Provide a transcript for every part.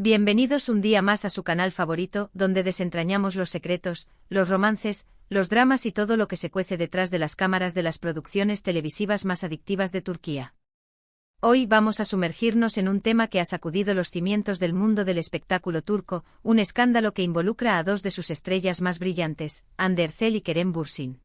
Bienvenidos un día más a su canal favorito, donde desentrañamos los secretos, los romances, los dramas y todo lo que se cuece detrás de las cámaras de las producciones televisivas más adictivas de Turquía. Hoy vamos a sumergirnos en un tema que ha sacudido los cimientos del mundo del espectáculo turco, un escándalo que involucra a dos de sus estrellas más brillantes, Hande Erçel y Kerem Bürsin.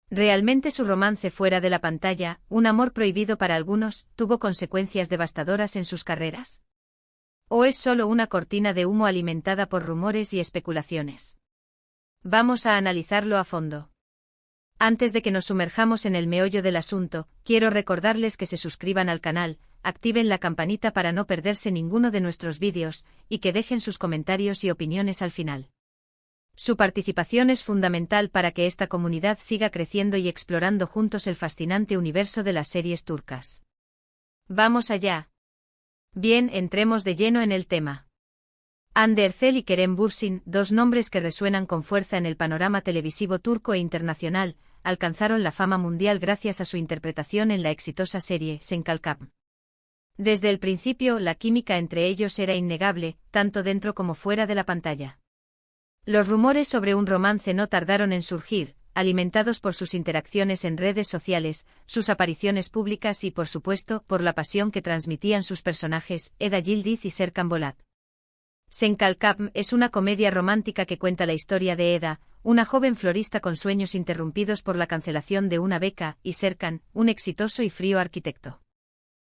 Realmente su romance fuera de la pantalla, un amor prohibido para algunos, tuvo consecuencias devastadoras en sus carreras. ¿O es solo una cortina de humo alimentada por rumores y especulaciones? Vamos a analizarlo a fondo. Antes de que nos sumerjamos en el meollo del asunto, quiero recordarles que se suscriban al canal, activen la campanita para no perderse ninguno de nuestros vídeos, y que dejen sus comentarios y opiniones al final. Su participación es fundamental para que esta comunidad siga creciendo y explorando juntos el fascinante universo de las series turcas. ¡Vamos allá! Bien, entremos de lleno en el tema. Hande Erçel y Kerem Bürsin, dos nombres que resuenan con fuerza en el panorama televisivo turco e internacional, alcanzaron la fama mundial gracias a su interpretación en la exitosa serie Sen Kalkam. Desde el principio, la química entre ellos era innegable, tanto dentro como fuera de la pantalla. Los rumores sobre un romance no tardaron en surgir, alimentados por sus interacciones en redes sociales, sus apariciones públicas y, por supuesto, por la pasión que transmitían sus personajes, Eda Yildiz y Serkan Bolat. Sen Kalkam es una comedia romántica que cuenta la historia de Eda, una joven florista con sueños interrumpidos por la cancelación de una beca, y Serkan, un exitoso y frío arquitecto.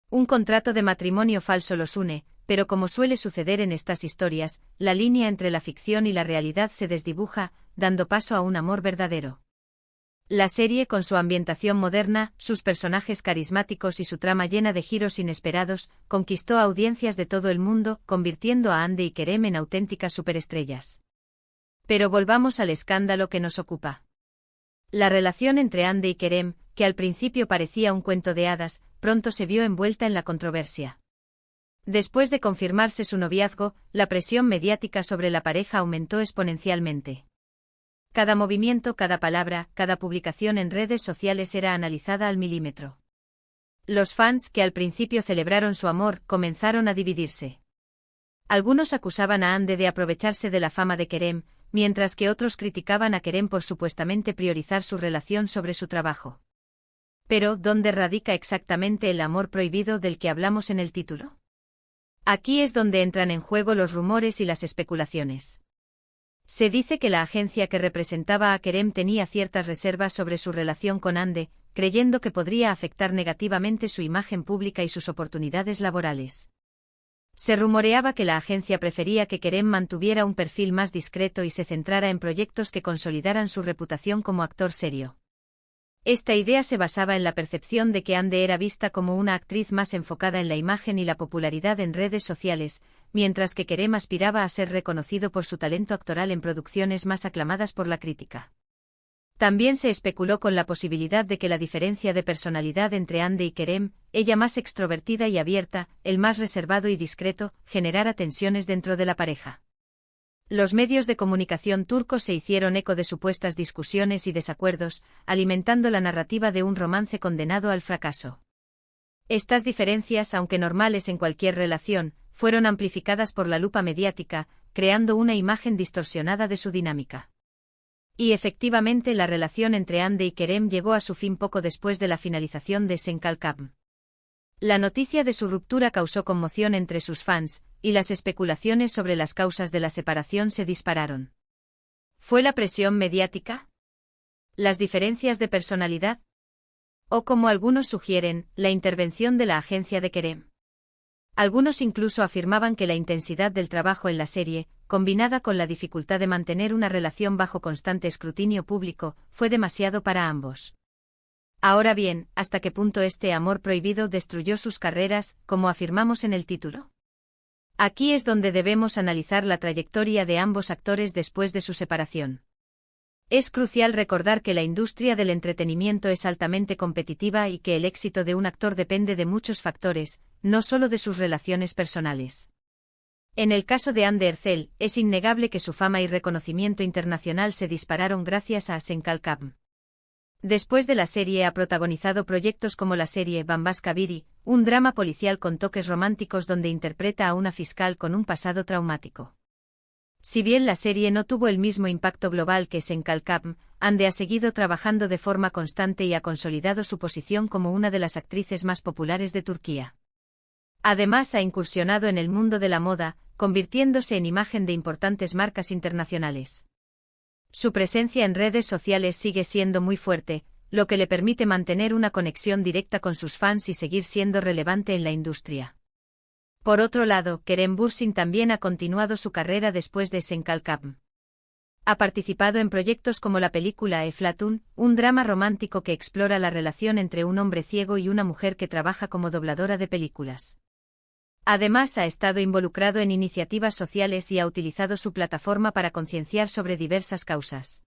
Un contrato de matrimonio falso los une, pero como suele suceder en estas historias, la línea entre la ficción y la realidad se desdibuja, dando paso a un amor verdadero. La serie, con su ambientación moderna, sus personajes carismáticos y su trama llena de giros inesperados, conquistó a audiencias de todo el mundo, convirtiendo a Hande y Kerem en auténticas superestrellas. Pero volvamos al escándalo que nos ocupa. La relación entre Hande y Kerem, que al principio parecía un cuento de hadas, pronto se vio envuelta en la controversia. Después de confirmarse su noviazgo, la presión mediática sobre la pareja aumentó exponencialmente. Cada movimiento, cada palabra, cada publicación en redes sociales era analizada al milímetro. Los fans, que al principio celebraron su amor, comenzaron a dividirse. Algunos acusaban a Hande de aprovecharse de la fama de Kerem, mientras que otros criticaban a Kerem por supuestamente priorizar su relación sobre su trabajo. Pero, ¿dónde radica exactamente el amor prohibido del que hablamos en el título? Aquí es donde entran en juego los rumores y las especulaciones. Se dice que la agencia que representaba a Kerem tenía ciertas reservas sobre su relación con Hande, creyendo que podría afectar negativamente su imagen pública y sus oportunidades laborales. Se rumoreaba que la agencia prefería que Kerem mantuviera un perfil más discreto y se centrara en proyectos que consolidaran su reputación como actor serio. Esta idea se basaba en la percepción de que Hande era vista como una actriz más enfocada en la imagen y la popularidad en redes sociales, mientras que Kerem aspiraba a ser reconocido por su talento actoral en producciones más aclamadas por la crítica. También se especuló con la posibilidad de que la diferencia de personalidad entre Hande y Kerem, ella más extrovertida y abierta, él más reservado y discreto, generara tensiones dentro de la pareja. Los medios de comunicación turcos se hicieron eco de supuestas discusiones y desacuerdos, alimentando la narrativa de un romance condenado al fracaso. Estas diferencias, aunque normales en cualquier relación, fueron amplificadas por la lupa mediática, creando una imagen distorsionada de su dinámica. Y efectivamente la relación entre Hande y Kerem llegó a su fin poco después de la finalización de Sen Kalkam. La noticia de su ruptura causó conmoción entre sus fans, y las especulaciones sobre las causas de la separación se dispararon. ¿Fue la presión mediática? ¿Las diferencias de personalidad? ¿O, como algunos sugieren, la intervención de la agencia de Kerem? Algunos incluso afirmaban que la intensidad del trabajo en la serie, combinada con la dificultad de mantener una relación bajo constante escrutinio público, fue demasiado para ambos. Ahora bien, ¿hasta qué punto este amor prohibido destruyó sus carreras, como afirmamos en el título? Aquí es donde debemos analizar la trayectoria de ambos actores después de su separación. Es crucial recordar que la industria del entretenimiento es altamente competitiva y que el éxito de un actor depende de muchos factores, no solo de sus relaciones personales. En el caso de Hande Erçel, es innegable que su fama y reconocimiento internacional se dispararon gracias a Sen Kalkam. Después de la serie ha protagonizado proyectos como la serie Bambas Kabiri, un drama policial con toques románticos donde interpreta a una fiscal con un pasado traumático. Si bien la serie no tuvo el mismo impacto global que Senkalkam, Hande ha seguido trabajando de forma constante y ha consolidado su posición como una de las actrices más populares de Turquía. Además ha incursionado en el mundo de la moda, convirtiéndose en imagen de importantes marcas internacionales. Su presencia en redes sociales sigue siendo muy fuerte, lo que le permite mantener una conexión directa con sus fans y seguir siendo relevante en la industria. Por otro lado, Kerem Bürsin también ha continuado su carrera después de Senkalkam. Ha participado en proyectos como la película Eflatun, un drama romántico que explora la relación entre un hombre ciego y una mujer que trabaja como dobladora de películas. Además, ha estado involucrado en iniciativas sociales y ha utilizado su plataforma para concienciar sobre diversas causas.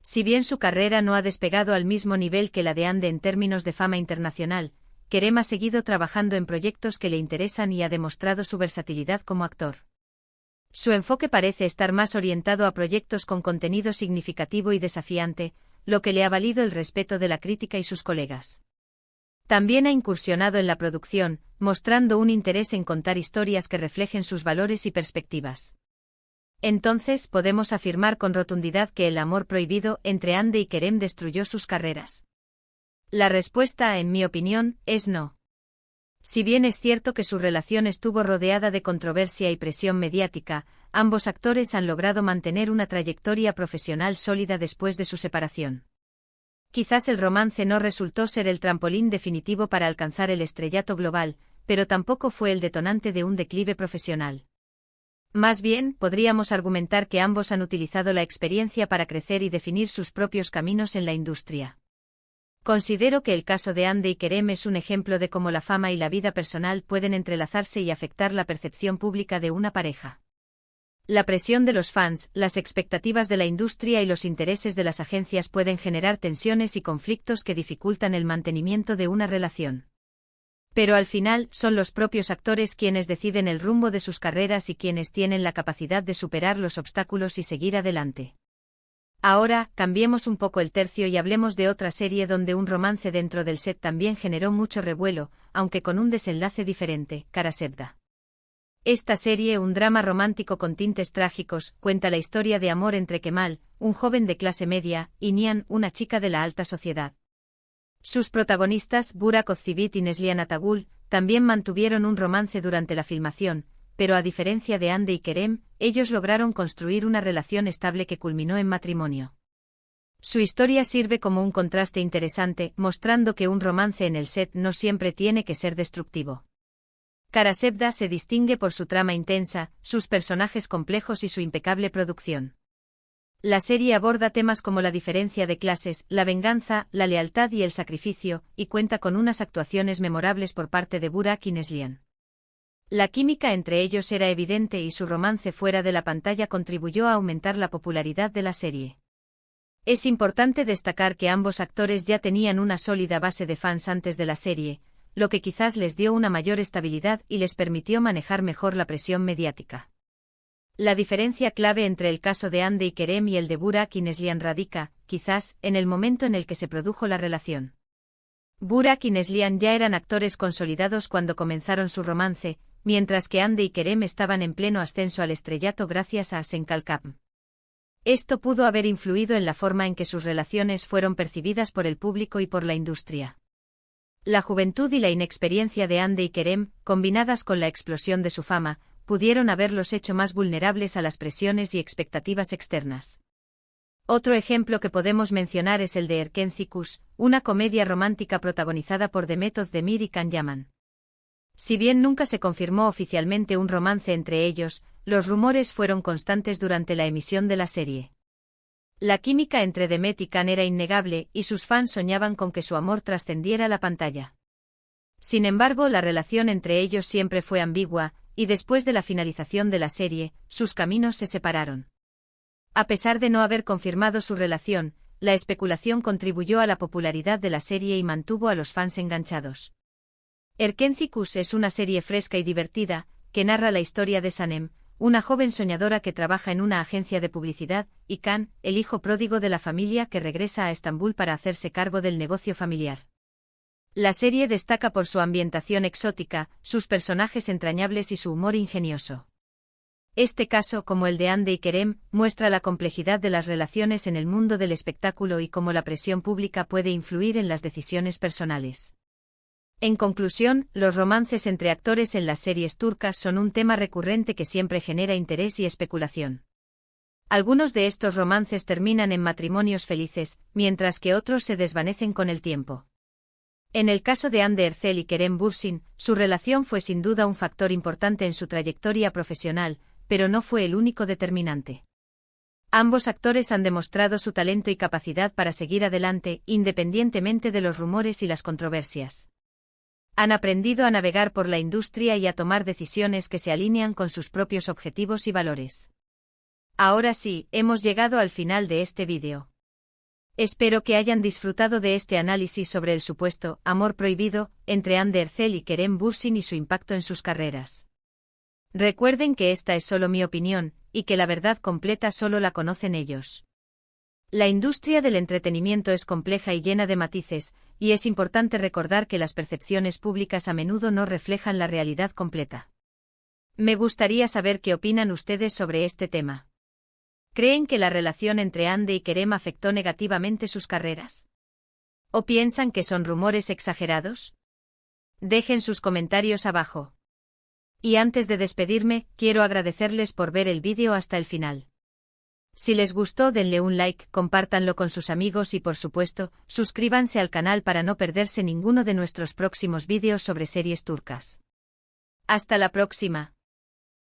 Si bien su carrera no ha despegado al mismo nivel que la de Hande en términos de fama internacional, Kerem ha seguido trabajando en proyectos que le interesan y ha demostrado su versatilidad como actor. Su enfoque parece estar más orientado a proyectos con contenido significativo y desafiante, lo que le ha valido el respeto de la crítica y sus colegas. También ha incursionado en la producción, mostrando un interés en contar historias que reflejen sus valores y perspectivas. Entonces, podemos afirmar con rotundidad que el amor prohibido entre Hande y Kerem destruyó sus carreras. La respuesta, en mi opinión, es no. Si bien es cierto que su relación estuvo rodeada de controversia y presión mediática, ambos actores han logrado mantener una trayectoria profesional sólida después de su separación. Quizás el romance no resultó ser el trampolín definitivo para alcanzar el estrellato global, pero tampoco fue el detonante de un declive profesional. Más bien, podríamos argumentar que ambos han utilizado la experiencia para crecer y definir sus propios caminos en la industria. Considero que el caso de Hande y Kerem es un ejemplo de cómo la fama y la vida personal pueden entrelazarse y afectar la percepción pública de una pareja. La presión de los fans, las expectativas de la industria y los intereses de las agencias pueden generar tensiones y conflictos que dificultan el mantenimiento de una relación. Pero al final, son los propios actores quienes deciden el rumbo de sus carreras y quienes tienen la capacidad de superar los obstáculos y seguir adelante. Ahora, cambiemos un poco el tercio y hablemos de otra serie donde un romance dentro del set también generó mucho revuelo, aunque con un desenlace diferente, Karasevda. Esta serie, un drama romántico con tintes trágicos, cuenta la historia de amor entre Kemal, un joven de clase media, y Nihan, una chica de la alta sociedad. Sus protagonistas, Burak Özçivit y Neslihan Atagul, también mantuvieron un romance durante la filmación, pero a diferencia de Hande y Kerem, ellos lograron construir una relación estable que culminó en matrimonio. Su historia sirve como un contraste interesante, mostrando que un romance en el set no siempre tiene que ser destructivo. Karasevda se distingue por su trama intensa, sus personajes complejos y su impecable producción. La serie aborda temas como la diferencia de clases, la venganza, la lealtad y el sacrificio, y cuenta con unas actuaciones memorables por parte de Burak y Neslihan. La química entre ellos era evidente y su romance fuera de la pantalla contribuyó a aumentar la popularidad de la serie. Es importante destacar que ambos actores ya tenían una sólida base de fans antes de la serie, lo que quizás les dio una mayor estabilidad y les permitió manejar mejor la presión mediática. La diferencia clave entre el caso de Hande y Kerem y el de Burak y Neslihan radica, quizás, en el momento en el que se produjo la relación. Burak y Neslihan ya eran actores consolidados cuando comenzaron su romance, mientras que Hande y Kerem estaban en pleno ascenso al estrellato gracias a Senkalkam. Esto pudo haber influido en la forma en que sus relaciones fueron percibidas por el público y por la industria. La juventud y la inexperiencia de Hande y Kerem, combinadas con la explosión de su fama, pudieron haberlos hecho más vulnerables a las presiones y expectativas externas. Otro ejemplo que podemos mencionar es el de Erkenci, una comedia romántica protagonizada por Demet Özdemir y Can Yaman. Si bien nunca se confirmó oficialmente un romance entre ellos, los rumores fueron constantes durante la emisión de la serie. La química entre Demet y Can era innegable, y sus fans soñaban con que su amor trascendiera la pantalla. Sin embargo, la relación entre ellos siempre fue ambigua, y después de la finalización de la serie, sus caminos se separaron. A pesar de no haber confirmado su relación, la especulación contribuyó a la popularidad de la serie y mantuvo a los fans enganchados. Erkenci es una serie fresca y divertida, que narra la historia de Sanem, una joven soñadora que trabaja en una agencia de publicidad, y Kaan, el hijo pródigo de la familia que regresa a Estambul para hacerse cargo del negocio familiar. La serie destaca por su ambientación exótica, sus personajes entrañables y su humor ingenioso. Este caso, como el de Hande y Kerem, muestra la complejidad de las relaciones en el mundo del espectáculo y cómo la presión pública puede influir en las decisiones personales. En conclusión, los romances entre actores en las series turcas son un tema recurrente que siempre genera interés y especulación. Algunos de estos romances terminan en matrimonios felices, mientras que otros se desvanecen con el tiempo. En el caso de Hande Erçel y Kerem Bürsin, su relación fue sin duda un factor importante en su trayectoria profesional, pero no fue el único determinante. Ambos actores han demostrado su talento y capacidad para seguir adelante, independientemente de los rumores y las controversias. Han aprendido a navegar por la industria y a tomar decisiones que se alinean con sus propios objetivos y valores. Ahora sí, hemos llegado al final de este vídeo. Espero que hayan disfrutado de este análisis sobre el supuesto amor prohibido entre Hande Erçel y Kerem Bürsin y su impacto en sus carreras. Recuerden que esta es solo mi opinión, y que la verdad completa solo la conocen ellos. La industria del entretenimiento es compleja y llena de matices, y es importante recordar que las percepciones públicas a menudo no reflejan la realidad completa. Me gustaría saber qué opinan ustedes sobre este tema. ¿Creen que la relación entre Hande y Kerem afectó negativamente sus carreras? ¿O piensan que son rumores exagerados? Dejen sus comentarios abajo. Y antes de despedirme, quiero agradecerles por ver el vídeo hasta el final. Si les gustó, denle un like, compártanlo con sus amigos y por supuesto, suscríbanse al canal para no perderse ninguno de nuestros próximos vídeos sobre series turcas. Hasta la próxima.